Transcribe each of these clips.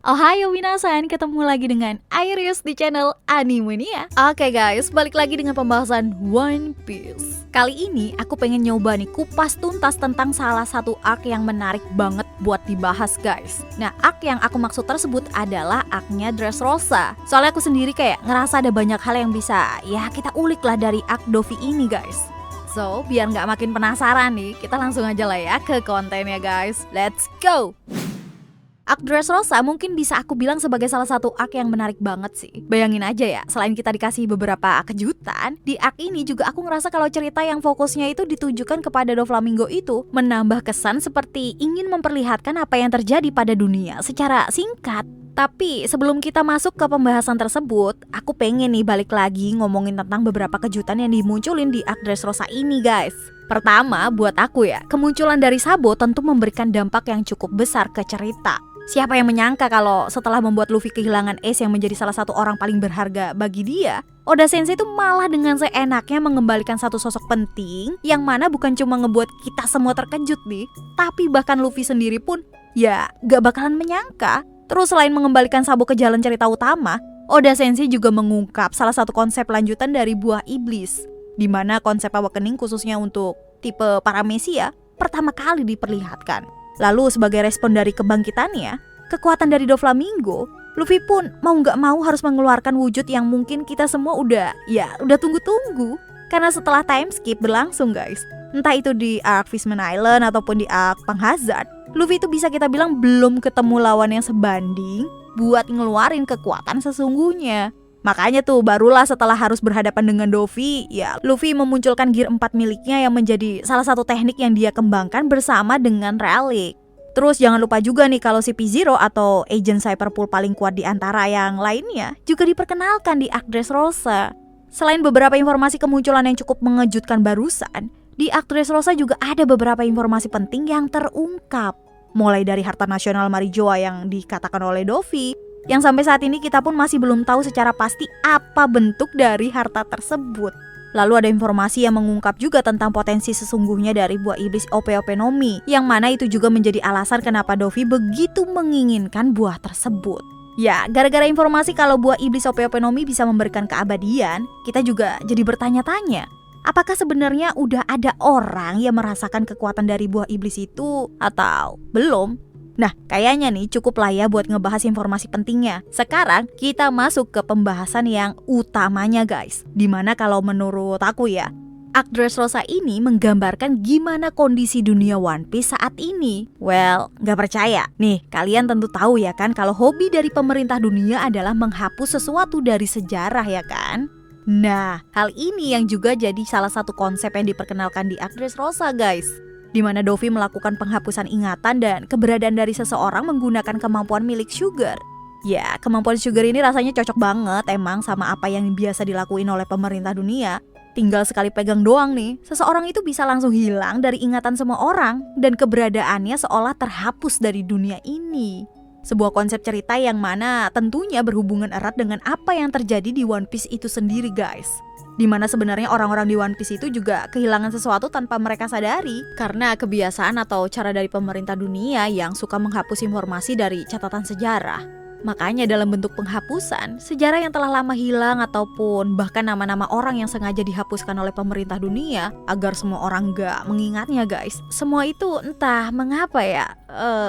Ohayo minasan, ketemu lagi dengan Iris di channel Animania. Oke guys, balik lagi dengan pembahasan One Piece. Kali ini aku pengen nyoba nih kupas tuntas tentang salah satu arc yang menarik banget buat dibahas guys. Nah, arc yang aku maksud tersebut adalah arc-nya Dressrosa. Soalnya aku sendiri kayak ngerasa ada banyak hal yang bisa ya kita ulik lah dari arc Dovi ini guys. So, biar nggak makin penasaran nih, kita langsung aja lah ya ke kontennya guys. Let's go! Arc Dressrosa mungkin bisa aku bilang sebagai salah satu arc yang menarik banget sih. Bayangin aja ya, selain kita dikasih beberapa kejutan, di arc ini juga aku ngerasa kalau cerita yang fokusnya itu ditujukan kepada Doflamingo itu menambah kesan seperti ingin memperlihatkan apa yang terjadi pada dunia secara singkat. Tapi sebelum kita masuk ke pembahasan tersebut, aku pengen nih balik lagi ngomongin tentang beberapa kejutan yang dimunculin di arc Dressrosa ini guys. Pertama, buat aku ya, kemunculan dari Sabo tentu memberikan dampak yang cukup besar ke cerita. Siapa yang menyangka kalau setelah membuat Luffy kehilangan Ace yang menjadi salah satu orang paling berharga bagi dia, Oda Sensei itu malah dengan seenaknya mengembalikan satu sosok penting yang mana bukan cuma ngebuat kita semua terkejut nih, tapi bahkan Luffy sendiri pun ya gak bakalan menyangka. Terus selain mengembalikan Sabo ke jalan cerita utama, Oda Sensei juga mengungkap salah satu konsep lanjutan dari buah iblis, di mana konsep awakening khususnya untuk tipe paramesia pertama kali diperlihatkan. Lalu sebagai respon dari kebangkitannya, kekuatan dari Doflamingo, Luffy pun mau gak mau harus mengeluarkan wujud yang mungkin kita semua udah tunggu-tunggu. Karena setelah time skip berlangsung guys, entah itu di arc Fishman Island ataupun di arc Panghazard, Luffy itu bisa kita bilang belum ketemu lawan yang sebanding buat ngeluarin kekuatan sesungguhnya. Makanya tuh barulah setelah harus berhadapan dengan Dovi, ya Luffy memunculkan gear 4 miliknya yang menjadi salah satu teknik yang dia kembangkan bersama dengan Relic. Terus jangan lupa juga nih kalau si P-Zero atau Agent Cyberpool paling kuat di antara yang lainnya juga diperkenalkan di arc Dressrosa. Selain beberapa informasi kemunculan yang cukup mengejutkan barusan, di arc Dressrosa juga ada beberapa informasi penting yang terungkap. Mulai dari harta nasional Marijoa yang dikatakan oleh Dovi, yang sampai saat ini kita pun masih belum tahu secara pasti apa bentuk dari harta tersebut. Lalu ada informasi yang mengungkap juga tentang potensi sesungguhnya dari buah iblis Ope-Ope no Mi, yang mana itu juga menjadi alasan kenapa Dovi begitu menginginkan buah tersebut. Ya, gara-gara informasi kalau buah iblis Ope-Ope no Mi bisa memberikan keabadian, kita juga jadi bertanya-tanya, apakah sebenarnya udah ada orang yang merasakan kekuatan dari buah iblis itu atau belum? Nah, kayaknya nih cukup lah ya buat ngebahas informasi pentingnya. Sekarang kita masuk ke pembahasan yang utamanya guys. Dimana kalau menurut aku ya, arc Dressrosa ini menggambarkan gimana kondisi dunia One Piece saat ini. Well, gak percaya. Nih, kalian tentu tahu ya kan kalau hobi dari pemerintah dunia adalah menghapus sesuatu dari sejarah ya kan? Nah, hal ini yang juga jadi salah satu konsep yang diperkenalkan di arc Dressrosa guys, di mana Dovi melakukan penghapusan ingatan dan keberadaan dari seseorang menggunakan kemampuan milik Sugar. Ya, kemampuan Sugar ini rasanya cocok banget emang sama apa yang biasa dilakuin oleh pemerintah dunia. Tinggal sekali pegang doang nih, seseorang itu bisa langsung hilang dari ingatan semua orang dan keberadaannya seolah terhapus dari dunia ini. Sebuah konsep cerita yang mana tentunya berhubungan erat dengan apa yang terjadi di One Piece itu sendiri guys. Dimana sebenarnya orang-orang di One Piece itu juga kehilangan sesuatu tanpa mereka sadari karena kebiasaan atau cara dari pemerintah dunia yang suka menghapus informasi dari catatan sejarah. Makanya dalam bentuk penghapusan, sejarah yang telah lama hilang ataupun bahkan nama-nama orang yang sengaja dihapuskan oleh pemerintah dunia agar semua orang gak mengingatnya guys. Semua itu entah mengapa ya,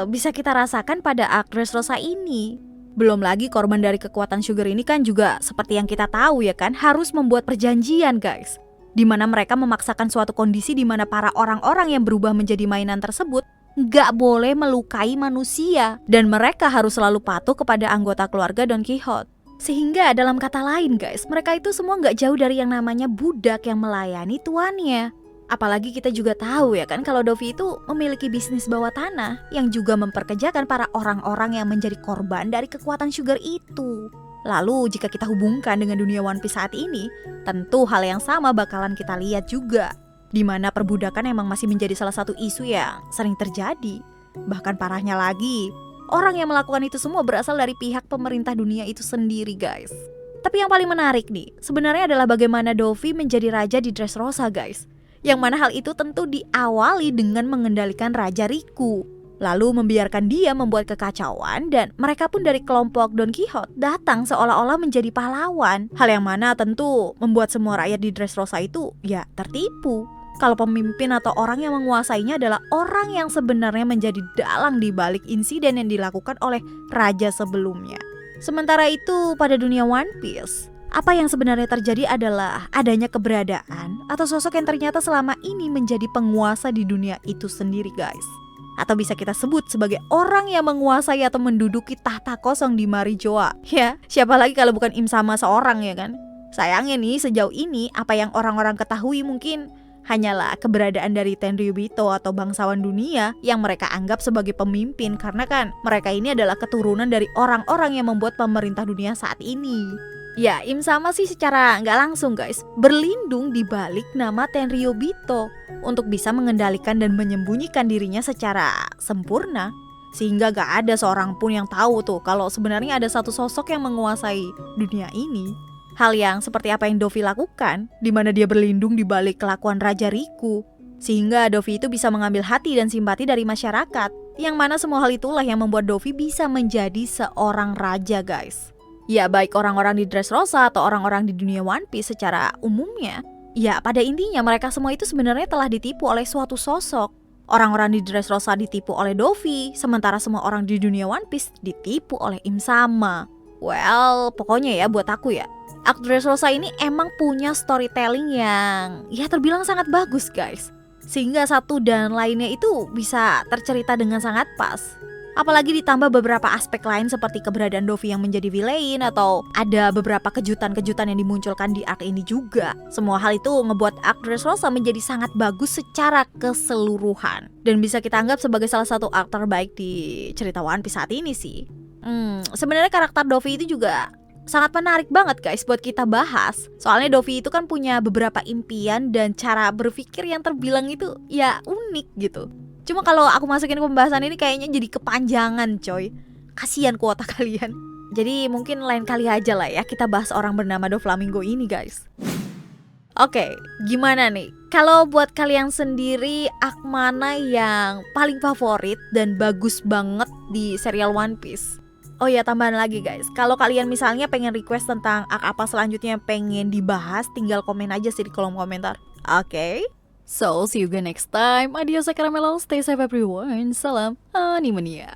bisa kita rasakan pada arc Dressrosa ini. Belum lagi korban dari kekuatan Sugar ini kan juga seperti yang kita tahu ya kan, harus membuat perjanjian guys, di mana mereka memaksakan suatu kondisi di mana para orang-orang yang berubah menjadi mainan tersebut gak boleh melukai manusia dan mereka harus selalu patuh kepada anggota keluarga Don Quixote. Sehingga dalam kata lain guys, mereka itu semua gak jauh dari yang namanya budak yang melayani tuannya. Apalagi kita juga tahu ya kan kalau Dovi itu memiliki bisnis bawah tanah yang juga memperkerjakan para orang-orang yang menjadi korban dari kekuatan Sugar itu. Lalu jika kita hubungkan dengan dunia One Piece saat ini, tentu hal yang sama bakalan kita lihat juga, di mana perbudakan emang masih menjadi salah satu isu yang sering terjadi. Bahkan parahnya lagi, orang yang melakukan itu semua berasal dari pihak pemerintah dunia itu sendiri guys. Tapi yang paling menarik nih, sebenarnya adalah bagaimana Dovi menjadi raja di Dressrosa guys, yang mana hal itu tentu diawali dengan mengendalikan Raja Riku. lalu membiarkan dia membuat kekacauan, dan mereka pun dari kelompok Don Quixote datang seolah-olah menjadi pahlawan. Hal yang mana tentu membuat semua rakyat di Dressrosa itu ya tertipu kalau pemimpin atau orang yang menguasainya adalah orang yang sebenarnya menjadi dalang di balik insiden yang dilakukan oleh raja sebelumnya. Sementara itu pada dunia One Piece, apa yang sebenarnya terjadi adalah adanya keberadaan atau sosok yang ternyata selama ini menjadi penguasa di dunia itu sendiri, guys. Atau bisa kita sebut sebagai orang yang menguasai atau menduduki tahta kosong di Marijoa. Ya, siapa lagi kalau bukan Im Sama seorang, ya kan? Sayangnya nih, sejauh ini apa yang orang-orang ketahui mungkin hanyalah keberadaan dari Tenryubito atau bangsawan dunia yang mereka anggap sebagai pemimpin, karena kan mereka ini adalah keturunan dari orang-orang yang membuat pemerintah dunia saat ini. Ya, Im Sama sih secara nggak langsung, guys, berlindung di balik nama Tenryubito untuk bisa mengendalikan dan menyembunyikan dirinya secara sempurna, sehingga gak ada seorang pun yang tahu tuh kalau sebenarnya ada satu sosok yang menguasai dunia ini. Hal yang seperti apa yang Dovi lakukan, di mana dia berlindung di balik kelakuan Raja Riku, sehingga Dovi itu bisa mengambil hati dan simpati dari masyarakat, yang mana semua hal itulah yang membuat Dovi bisa menjadi seorang raja, guys. Ya, baik orang-orang di Dressrosa atau orang-orang di dunia One Piece secara umumnya, ya pada intinya mereka semua itu sebenarnya telah ditipu oleh suatu sosok. Orang-orang di Dressrosa ditipu oleh Dovi, sementara semua orang di dunia One Piece ditipu oleh Im Sama. Well, pokoknya ya buat aku ya, Arc Dressrosa ini emang punya storytelling yang ya terbilang sangat bagus, guys. Sehingga satu dan lainnya itu bisa tercerita dengan sangat pas. Apalagi ditambah beberapa aspek lain seperti keberadaan Dovi yang menjadi villain, atau ada beberapa kejutan-kejutan yang dimunculkan di arc ini juga. Semua hal itu ngebuat Arc Dressrosa menjadi sangat bagus secara keseluruhan, dan bisa kita anggap sebagai salah satu arc terbaik di cerita One Piece saat ini sih. Sebenarnya karakter Dovi itu juga sangat menarik banget, guys, buat kita bahas. Soalnya Dovi itu kan punya beberapa impian dan cara berpikir yang terbilang itu ya unik gitu. Cuma kalau aku masukin ke pembahasan ini kayaknya jadi kepanjangan, coy. Kasian kuota kalian. Jadi mungkin lain kali aja lah ya kita bahas orang bernama Doflamingo ini, guys. Oke, gimana nih? Kalau buat kalian sendiri, arc mana yang paling favorit dan bagus banget di serial One Piece? Oh ya, tambahan lagi, guys, kalau kalian misalnya pengen request tentang arc apa selanjutnya yang pengen dibahas, tinggal komen aja sih di kolom komentar. Oke? So, see you again next time. Adios, Caramelo. Stay safe everyone. Salam Animania.